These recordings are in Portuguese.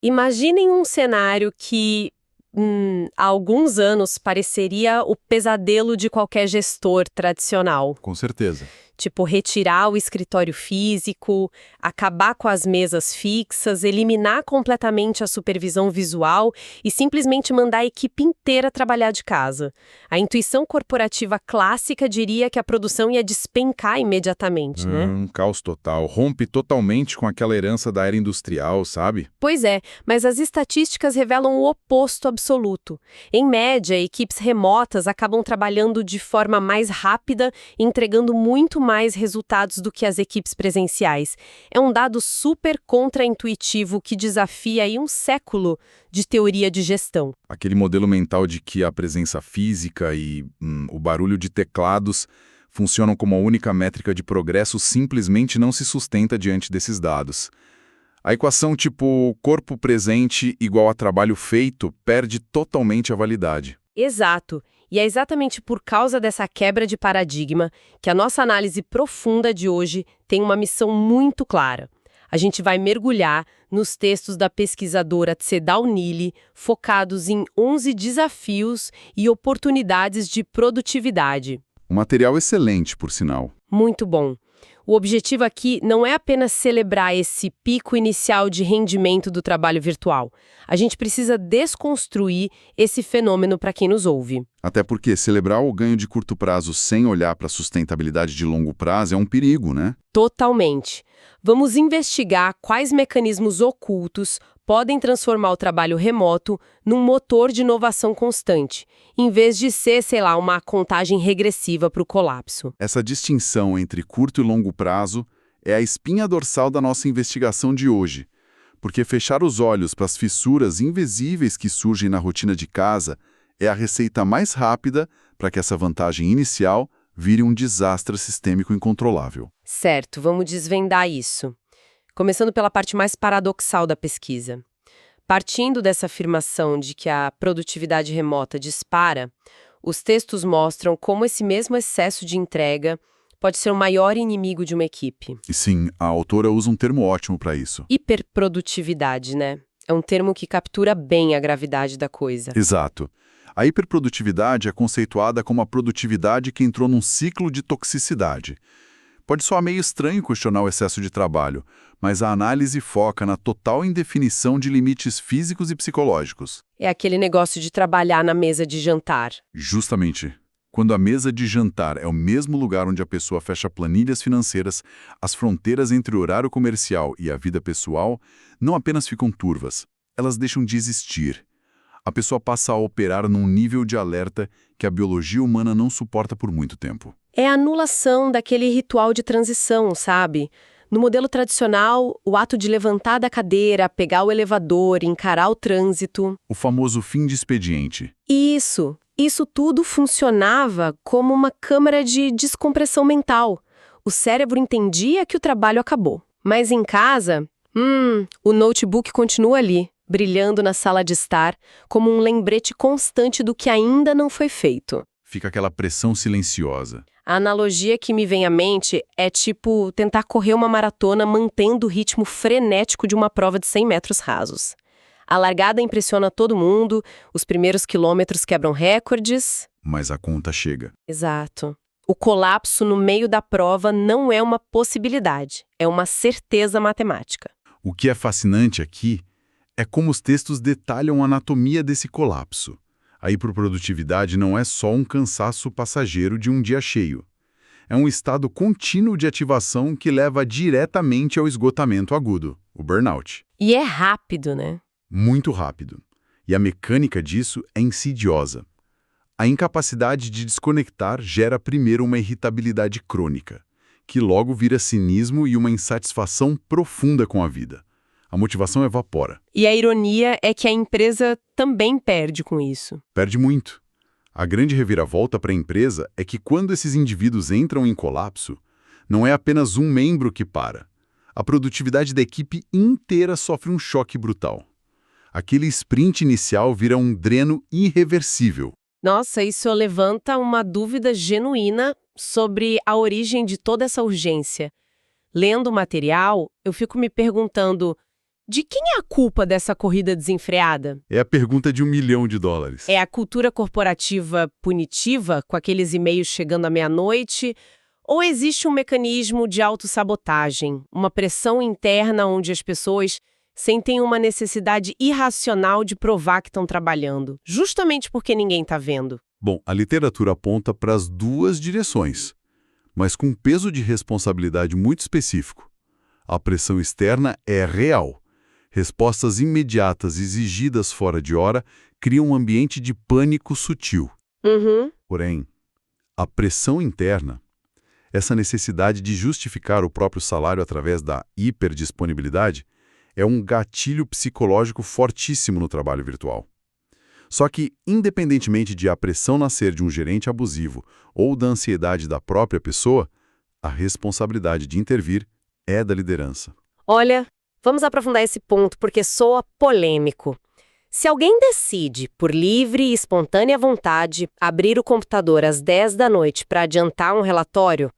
Imaginem um cenário que, há alguns anos, pareceria o pesadelo de qualquer gestor tradicional. Com certeza. Tipo, retirar o escritório físico, acabar com as mesas fixas, eliminar completamente a supervisão visual e simplesmente mandar a equipe inteira trabalhar de casa. A intuição corporativa clássica diria que a produção ia despencar imediatamente, né? Caos total. Rompe totalmente com aquela herança da era industrial, sabe? Pois é, mas as estatísticas revelam o oposto absoluto. Em média, equipes remotas acabam trabalhando de forma mais rápida, entregando muito mais resultados do que as equipes presenciais. É um dado super contraintuitivo que desafia aí um século de teoria de gestão. Aquele modelo mental de que a presença física e o barulho de teclados funcionam como a única métrica de progresso simplesmente não se sustenta diante desses dados. A equação tipo corpo presente igual a trabalho feito perde totalmente a validade. Exato. E é exatamente por causa dessa quebra de paradigma que a nossa análise profunda de hoje tem uma missão muito clara. A gente vai mergulhar nos textos da pesquisadora Tsedal Neely, focados em 11 desafios e oportunidades de produtividade. Um material excelente, por sinal. Muito bom. O objetivo aqui não é apenas celebrar esse pico inicial de rendimento do trabalho virtual. A gente precisa desconstruir esse fenômeno para quem nos ouve. Até porque celebrar o ganho de curto prazo sem olhar para a sustentabilidade de longo prazo é um perigo, né? Totalmente. Vamos investigar quais mecanismos ocultos podem transformar o trabalho remoto num motor de inovação constante, em vez de ser, sei lá, uma contagem regressiva para o colapso. Essa distinção entre curto e longo prazo é a espinha dorsal da nossa investigação de hoje, porque fechar os olhos para as fissuras invisíveis que surgem na rotina de casa é a receita mais rápida para que essa vantagem inicial vire um desastre sistêmico incontrolável. Certo, vamos desvendar isso. Começando pela parte mais paradoxal da pesquisa. Partindo dessa afirmação de que a produtividade remota dispara, os textos mostram como esse mesmo excesso de entrega pode ser o maior inimigo de uma equipe. E sim, a autora usa um termo ótimo para isso. Hiperprodutividade, né? É um termo que captura bem a gravidade da coisa. Exato. A hiperprodutividade é conceituada como a produtividade que entrou num ciclo de toxicidade. Pode soar meio estranho questionar o excesso de trabalho, mas a análise foca na total indefinição de limites físicos e psicológicos. É aquele negócio de trabalhar na mesa de jantar. Justamente. Quando a mesa de jantar é o mesmo lugar onde a pessoa fecha planilhas financeiras, as fronteiras entre o horário comercial e a vida pessoal não apenas ficam turvas, elas deixam de existir. A pessoa passa a operar num nível de alerta que a biologia humana não suporta por muito tempo. É a anulação daquele ritual de transição, sabe? No modelo tradicional, o ato de levantar da cadeira, pegar o elevador, encarar o trânsito. O famoso fim de expediente. Isso tudo funcionava como uma câmara de descompressão mental. O cérebro entendia que o trabalho acabou. Mas em casa, o notebook continua ali, brilhando na sala de estar, como um lembrete constante do que ainda não foi feito. Fica aquela pressão silenciosa. A analogia que me vem à mente é tipo tentar correr uma maratona mantendo o ritmo frenético de uma prova de 100 metros rasos. A largada impressiona todo mundo, os primeiros quilômetros quebram recordes. Mas a conta chega. Exato. O colapso no meio da prova não é uma possibilidade, é uma certeza matemática. O que é fascinante aqui é como os textos detalham a anatomia desse colapso. A hiperprodutividade não é só um cansaço passageiro de um dia cheio. É um estado contínuo de ativação que leva diretamente ao esgotamento agudo, o burnout. E é rápido, né? Muito rápido. E a mecânica disso é insidiosa. A incapacidade de desconectar gera primeiro uma irritabilidade crônica, que logo vira cinismo e uma insatisfação profunda com a vida. A motivação evapora. E a ironia é que a empresa também perde com isso. Perde muito. A grande reviravolta para a empresa é que quando esses indivíduos entram em colapso, não é apenas um membro que para. A produtividade da equipe inteira sofre um choque brutal. Aquele sprint inicial vira um dreno irreversível. Nossa, isso levanta uma dúvida genuína sobre a origem de toda essa urgência. Lendo o material, eu fico me perguntando, De quem é a culpa dessa corrida desenfreada? É a pergunta de $1 milhão. É a cultura corporativa punitiva, com aqueles e-mails chegando à meia-noite? Ou existe um mecanismo de autossabotagem, uma pressão interna onde as pessoas sentem uma necessidade irracional de provar que estão trabalhando, justamente porque ninguém está vendo? Bom, a literatura aponta para as duas direções, mas com um peso de responsabilidade muito específico. A pressão externa é real. Respostas imediatas exigidas fora de hora criam um ambiente de pânico sutil. Porém, a pressão interna, essa necessidade de justificar o próprio salário através da hiperdisponibilidade, é um gatilho psicológico fortíssimo no trabalho virtual. Só que, independentemente de a pressão nascer de um gerente abusivo ou da ansiedade da própria pessoa, a responsabilidade de intervir é da liderança. Olha, vamos aprofundar esse ponto porque soa polêmico. Se alguém decide, por livre e espontânea vontade, abrir o computador às 10 da noite para adiantar um relatório,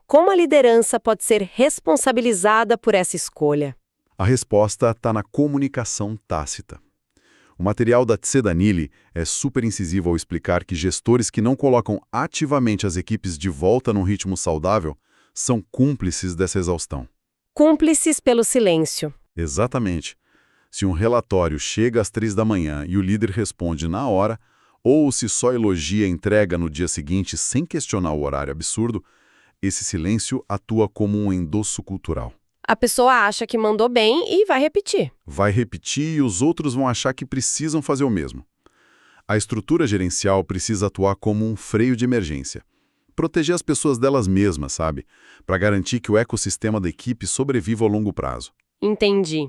como a liderança pode ser responsabilizada por essa escolha? A resposta está na comunicação tácita. O material da Tsedanili é super incisivo ao explicar que gestores que não colocam ativamente as equipes de volta num ritmo saudável são cúmplices dessa exaustão. Cúmplices pelo silêncio. Exatamente. Se um relatório chega às 3 da manhã e o líder responde na hora, ou se só elogia a entrega no dia seguinte sem questionar o horário absurdo, esse silêncio atua como um endosso cultural. A pessoa acha que mandou bem e vai repetir. Vai repetir e os outros vão achar que precisam fazer o mesmo. A estrutura gerencial precisa atuar como um freio de emergência. Proteger as pessoas delas mesmas, sabe? Para garantir que o ecossistema da equipe sobreviva ao longo prazo. Entendi.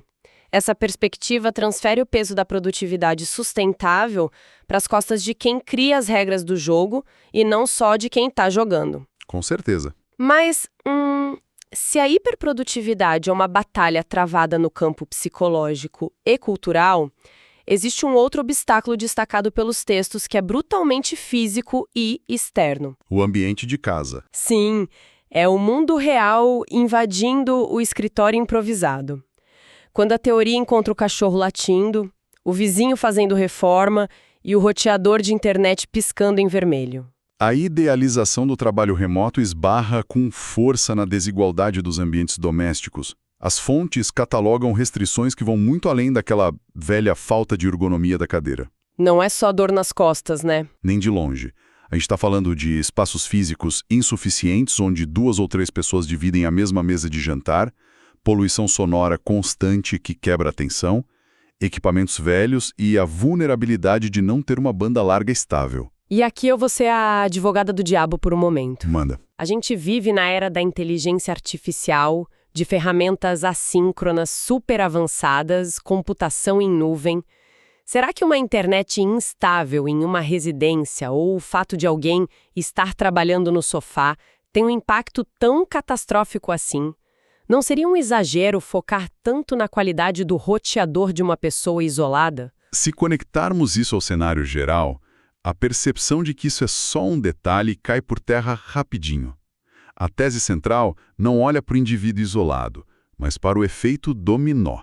Essa perspectiva transfere o peso da produtividade sustentável para as costas de quem cria as regras do jogo e não só de quem está jogando. Com certeza. Mas, se a hiperprodutividade é uma batalha travada no campo psicológico e cultural, existe um outro obstáculo destacado pelos textos que é brutalmente físico e externo. O ambiente de casa. Sim, é o mundo real invadindo o escritório improvisado. Quando a teoria encontra o cachorro latindo, o vizinho fazendo reforma e o roteador de internet piscando em vermelho. A idealização do trabalho remoto esbarra com força na desigualdade dos ambientes domésticos. As fontes catalogam restrições que vão muito além daquela velha falta de ergonomia da cadeira. Não é só dor nas costas, né? Nem de longe. A gente está falando de espaços físicos insuficientes, onde 2 ou 3 pessoas dividem a mesma mesa de jantar, poluição sonora constante que quebra a atenção, equipamentos velhos e a vulnerabilidade de não ter uma banda larga estável. E aqui eu vou ser a advogada do diabo por um momento. Manda. A gente vive na era da inteligência artificial, de ferramentas assíncronas super avançadas, computação em nuvem. Será que uma internet instável em uma residência ou o fato de alguém estar trabalhando no sofá tem um impacto tão catastrófico assim? Não seria um exagero focar tanto na qualidade do roteador de uma pessoa isolada? Se conectarmos isso ao cenário geral, a percepção de que isso é só um detalhe cai por terra rapidinho. A tese central não olha para o indivíduo isolado, mas para o efeito dominó.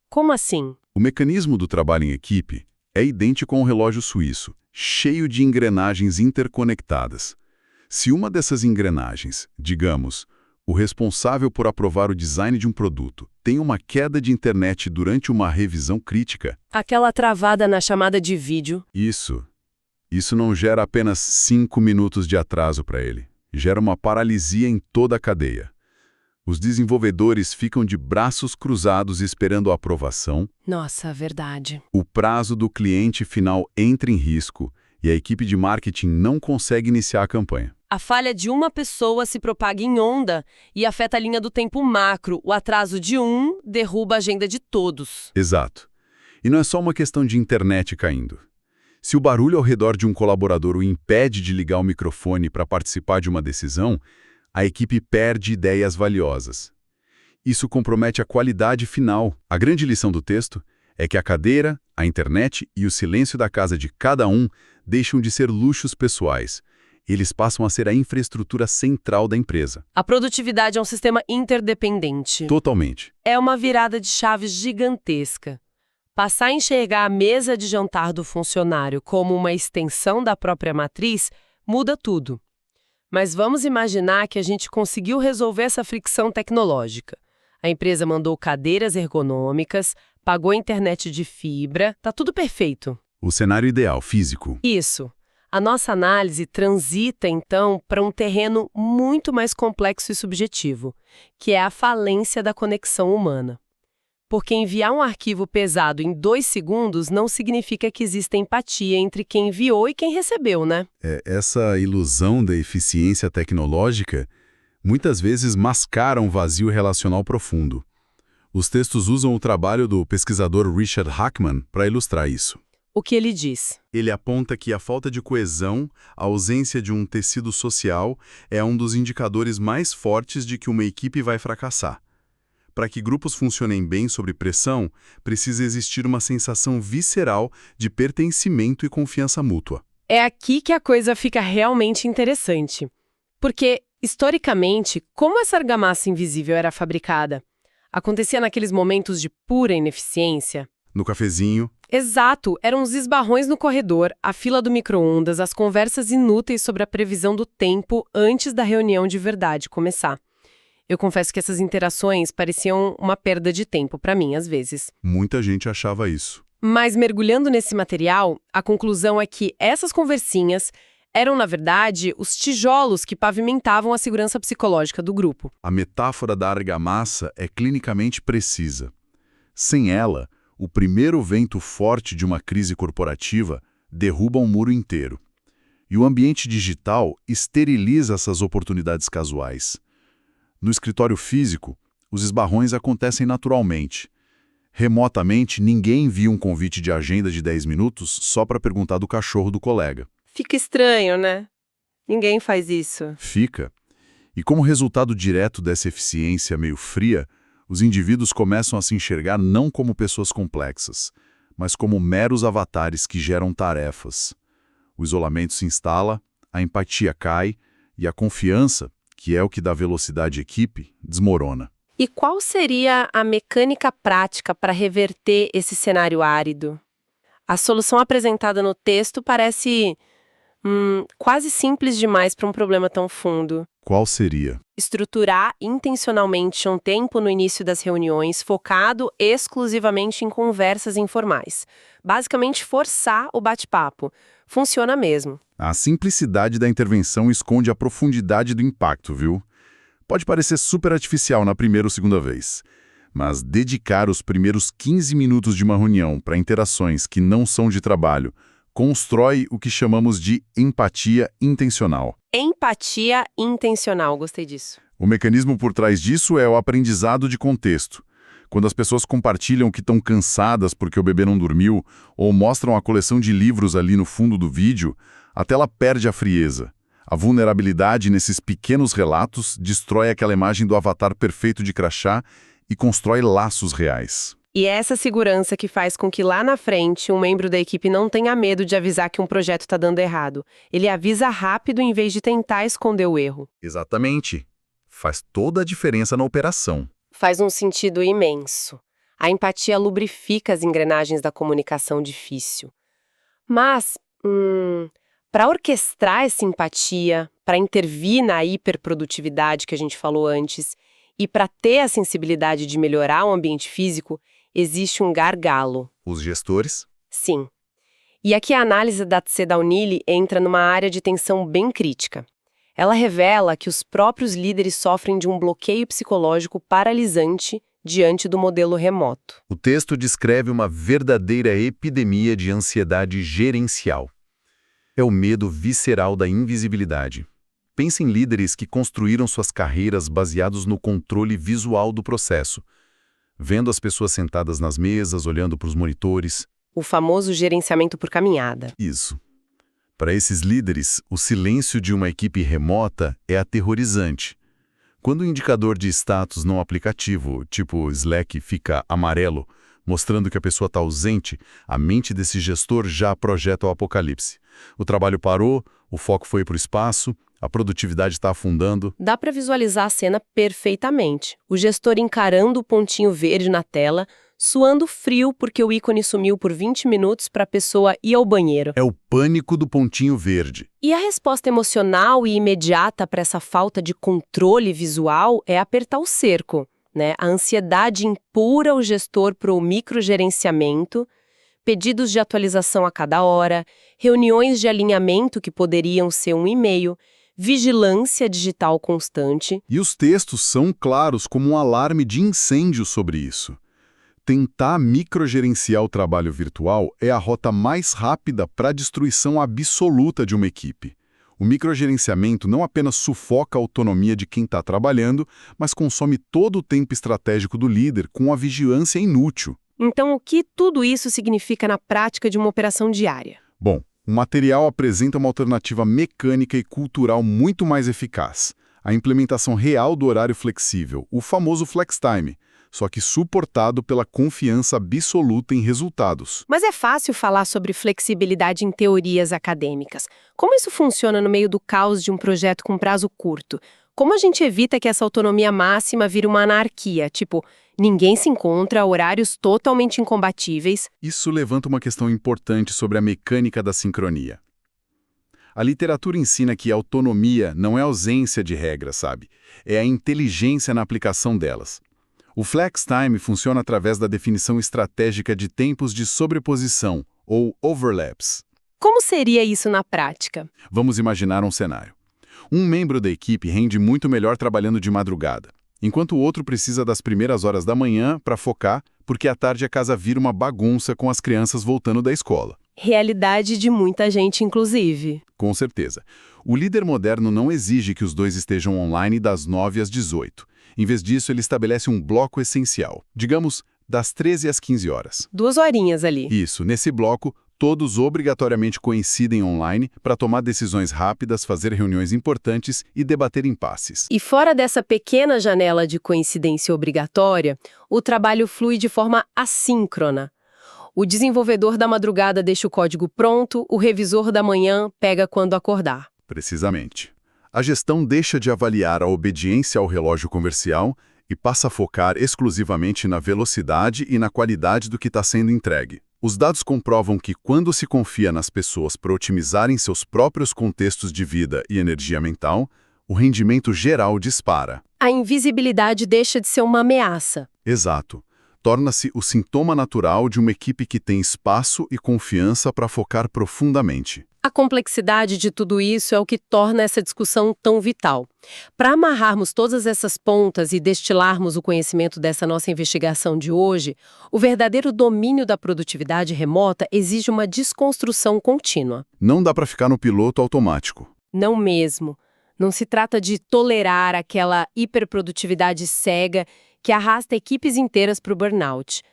Como assim? O mecanismo do trabalho em equipe é idêntico a um relógio suíço, cheio de engrenagens interconectadas. Se uma dessas engrenagens, digamos, o responsável por aprovar o design de um produto, tem uma queda de internet durante uma revisão crítica... Aquela travada na chamada de vídeo. Isso não gera apenas 5 minutos de atraso para ele. Gera uma paralisia em toda a cadeia. Os desenvolvedores ficam de braços cruzados esperando a aprovação. Nossa, verdade. O prazo do cliente final entra em risco e a equipe de marketing não consegue iniciar a campanha. A falha de uma pessoa se propaga em onda e afeta a linha do tempo macro. O atraso de um derruba a agenda de todos. Exato. E não é só uma questão de internet caindo. Se o barulho ao redor de um colaborador o impede de ligar o microfone para participar de uma decisão, a equipe perde ideias valiosas. Isso compromete a qualidade final. A grande lição do texto é que a cadeira, a internet e o silêncio da casa de cada um deixam de ser luxos pessoais Eles passam a ser a infraestrutura central da empresa. A produtividade é um sistema interdependente. Totalmente. É uma virada de chave gigantesca. Passar a enxergar a mesa de jantar do funcionário como uma extensão da própria matriz muda tudo. Mas vamos imaginar que a gente conseguiu resolver essa fricção tecnológica. A empresa mandou cadeiras ergonômicas, pagou internet de fibra, tá tudo perfeito. O cenário ideal, físico. Isso. A nossa análise transita, então, para um terreno muito mais complexo e subjetivo, que é a falência da conexão humana. Porque enviar um arquivo pesado em 2 segundos não significa que exista empatia entre quem enviou e quem recebeu, né? Essa ilusão da eficiência tecnológica muitas vezes mascara um vazio relacional profundo. Os textos usam o trabalho do pesquisador Richard Hackman para ilustrar isso. O que ele diz? Ele aponta que a falta de coesão, a ausência de um tecido social, é um dos indicadores mais fortes de que uma equipe vai fracassar. Para que grupos funcionem bem sob pressão, precisa existir uma sensação visceral de pertencimento e confiança mútua. É aqui que a coisa fica realmente interessante. Porque, historicamente, como essa argamassa invisível era fabricada? Acontecia naqueles momentos de pura ineficiência? No cafezinho. Exato, eram os esbarrões no corredor, a fila do micro-ondas, as conversas inúteis sobre a previsão do tempo antes da reunião de verdade começar. Eu confesso que essas interações pareciam uma perda de tempo para mim, às vezes. Muita gente achava isso. Mas mergulhando nesse material, a conclusão é que essas conversinhas eram, na verdade, os tijolos que pavimentavam a segurança psicológica do grupo. A metáfora da argamassa é clinicamente precisa. Sem ela, o primeiro vento forte de uma crise corporativa derruba um muro inteiro. E o ambiente digital esteriliza essas oportunidades casuais. No escritório físico, os esbarrões acontecem naturalmente. Remotamente, ninguém envia um convite de agenda de 10 minutos só para perguntar do cachorro do colega. Fica estranho, né? Ninguém faz isso. Fica. E como resultado direto dessa eficiência meio fria, os indivíduos começam a se enxergar não como pessoas complexas, mas como meros avatares que geram tarefas. O isolamento se instala, a empatia cai e a confiança, que é o que dá velocidade à equipe, desmorona. E qual seria a mecânica prática para reverter esse cenário árido? A solução apresentada no texto parece quase simples demais para um problema tão fundo. Qual seria? Estruturar intencionalmente um tempo no início das reuniões focado exclusivamente em conversas informais. Basicamente, forçar o bate-papo. Funciona mesmo. A simplicidade da intervenção esconde a profundidade do impacto, viu? Pode parecer super artificial na primeira ou segunda vez, mas dedicar os primeiros 15 minutos de uma reunião para interações que não são de trabalho constrói o que chamamos de empatia intencional. Empatia intencional, gostei disso. O mecanismo por trás disso é o aprendizado de contexto. Quando as pessoas compartilham que estão cansadas porque o bebê não dormiu ou mostram a coleção de livros ali no fundo do vídeo, a tela perde a frieza. A vulnerabilidade nesses pequenos relatos destrói aquela imagem do avatar perfeito de crachá e constrói laços reais. E é essa segurança que faz com que lá na frente um membro da equipe não tenha medo de avisar que um projeto está dando errado. Ele avisa rápido em vez de tentar esconder o erro. Exatamente. Faz toda a diferença na operação. Faz um sentido imenso. A empatia lubrifica as engrenagens da comunicação difícil. Mas, para orquestrar essa empatia, para intervir na hiperprodutividade que a gente falou antes, e para ter a sensibilidade de melhorar o ambiente físico, existe um gargalo. Os gestores? Sim. E aqui a análise da Tsedaunili entra numa área de tensão bem crítica. Ela revela que os próprios líderes sofrem de um bloqueio psicológico paralisante diante do modelo remoto. O texto descreve uma verdadeira epidemia de ansiedade gerencial. É o medo visceral da invisibilidade. Pense em líderes que construíram suas carreiras baseados no controle visual do processo, vendo as pessoas sentadas nas mesas, olhando para os monitores. O famoso gerenciamento por caminhada. Isso. Para esses líderes, o silêncio de uma equipe remota é aterrorizante. Quando o indicador de status no aplicativo, tipo Slack, fica amarelo, mostrando que a pessoa está ausente, a mente desse gestor já projeta o apocalipse. O trabalho parou, o foco foi para o espaço, a produtividade está afundando. Dá para visualizar a cena perfeitamente. O gestor encarando o pontinho verde na tela, suando frio porque o ícone sumiu por 20 minutos para a pessoa ir ao banheiro. É o pânico do pontinho verde. E a resposta emocional e imediata para essa falta de controle visual é apertar o cerco, né? A ansiedade empurra o gestor para o microgerenciamento, pedidos de atualização a cada hora, reuniões de alinhamento que poderiam ser um e-mail, vigilância digital constante. E os textos são claros como um alarme de incêndio sobre isso. Tentar microgerenciar o trabalho virtual é a rota mais rápida para a destruição absoluta de uma equipe. O microgerenciamento não apenas sufoca a autonomia de quem está trabalhando, mas consome todo o tempo estratégico do líder com a vigilância inútil. Então, o que tudo isso significa na prática de uma operação diária? Bom, o material apresenta uma alternativa mecânica e cultural muito mais eficaz. A implementação real do horário flexível, o famoso flex time, só que suportado pela confiança absoluta em resultados. Mas é fácil falar sobre flexibilidade em teorias acadêmicas. Como isso funciona no meio do caos de um projeto com prazo curto? Como a gente evita que essa autonomia máxima vire uma anarquia, tipo, ninguém se encontra, horários totalmente incompatíveis? Isso levanta uma questão importante sobre a mecânica da sincronia. A literatura ensina que a autonomia não é ausência de regras, sabe? É a inteligência na aplicação delas. O flex time funciona através da definição estratégica de tempos de sobreposição, ou overlaps. Como seria isso na prática? Vamos imaginar um cenário. Um membro da equipe rende muito melhor trabalhando de madrugada, enquanto o outro precisa das primeiras horas da manhã para focar, porque à tarde a casa vira uma bagunça com as crianças voltando da escola. Realidade de muita gente, inclusive. Com certeza. O líder moderno não exige que os dois estejam online das 9 às 18. Em vez disso, ele estabelece um bloco essencial, digamos, das 13 às 15 horas. 2 horinhas ali. Isso, nesse bloco, todos obrigatoriamente coincidem online para tomar decisões rápidas, fazer reuniões importantes e debater impasses. E fora dessa pequena janela de coincidência obrigatória, o trabalho flui de forma assíncrona. O desenvolvedor da madrugada deixa o código pronto, o revisor da manhã pega quando acordar. Precisamente. A gestão deixa de avaliar a obediência ao relógio comercial e passa a focar exclusivamente na velocidade e na qualidade do que está sendo entregue. Os dados comprovam que quando se confia nas pessoas para otimizarem seus próprios contextos de vida e energia mental, o rendimento geral dispara. A invisibilidade deixa de ser uma ameaça. Exato. Torna-se o sintoma natural de uma equipe que tem espaço e confiança para focar profundamente. A complexidade de tudo isso é o que torna essa discussão tão vital. Para amarrarmos todas essas pontas e destilarmos o conhecimento dessa nossa investigação de hoje, o verdadeiro domínio da produtividade remota exige uma desconstrução contínua. Não dá para ficar no piloto automático. Não mesmo. Não se trata de tolerar aquela hiperprodutividade cega que arrasta equipes inteiras para o burnout.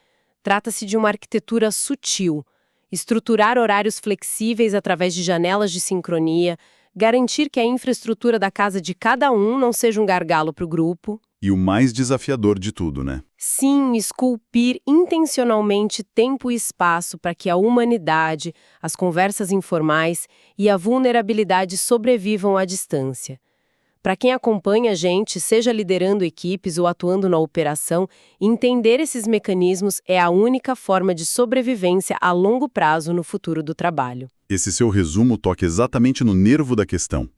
Trata-se de uma arquitetura sutil. Estruturar horários flexíveis através de janelas de sincronia, garantir que a infraestrutura da casa de cada um não seja um gargalo para o grupo. E o mais desafiador de tudo, né? Sim, esculpir intencionalmente tempo e espaço para que a humanidade, as conversas informais e a vulnerabilidade sobrevivam à distância. Para quem acompanha a gente, seja liderando equipes ou atuando na operação, entender esses mecanismos é a única forma de sobrevivência a longo prazo no futuro do trabalho. Esse seu resumo toca exatamente no nervo da questão.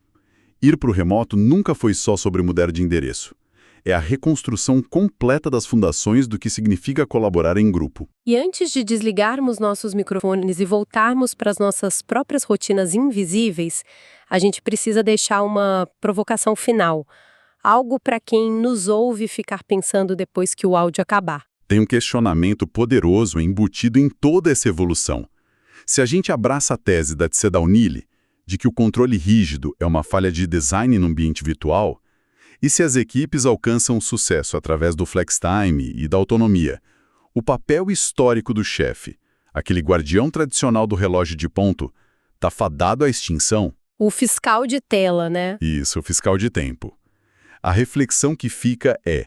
Ir para o remoto nunca foi só sobre mudar de endereço. É a reconstrução completa das fundações do que significa colaborar em grupo. E antes de desligarmos nossos microfones e voltarmos para as nossas próprias rotinas invisíveis, a gente precisa deixar uma provocação final. Algo para quem nos ouve ficar pensando depois que o áudio acabar. Tem um questionamento poderoso embutido em toda essa evolução. Se a gente abraça a tese da Tsedaunili, de que o controle rígido é uma falha de design no ambiente virtual, e se as equipes alcançam sucesso através do flex time e da autonomia, o papel histórico do chefe, aquele guardião tradicional do relógio de ponto, está fadado à extinção? O fiscal de tela, né? Isso, o fiscal de tempo. A reflexão que fica é: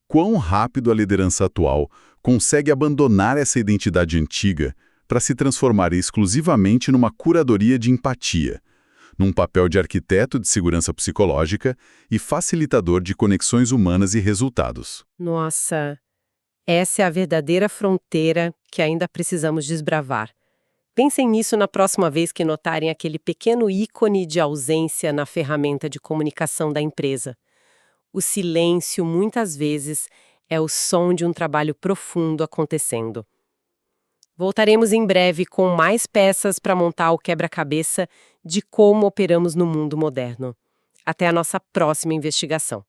quão rápido a liderança atual consegue abandonar essa identidade antiga para se transformar exclusivamente numa curadoria de empatia, num papel de arquiteto de segurança psicológica e facilitador de conexões humanas e resultados. Nossa, essa é a verdadeira fronteira que ainda precisamos desbravar. Pensem nisso na próxima vez que notarem aquele pequeno ícone de ausência na ferramenta de comunicação da empresa. O silêncio, muitas vezes, é o som de um trabalho profundo acontecendo. Voltaremos em breve com mais peças para montar o quebra-cabeça de como operamos no mundo moderno. Até a nossa próxima investigação.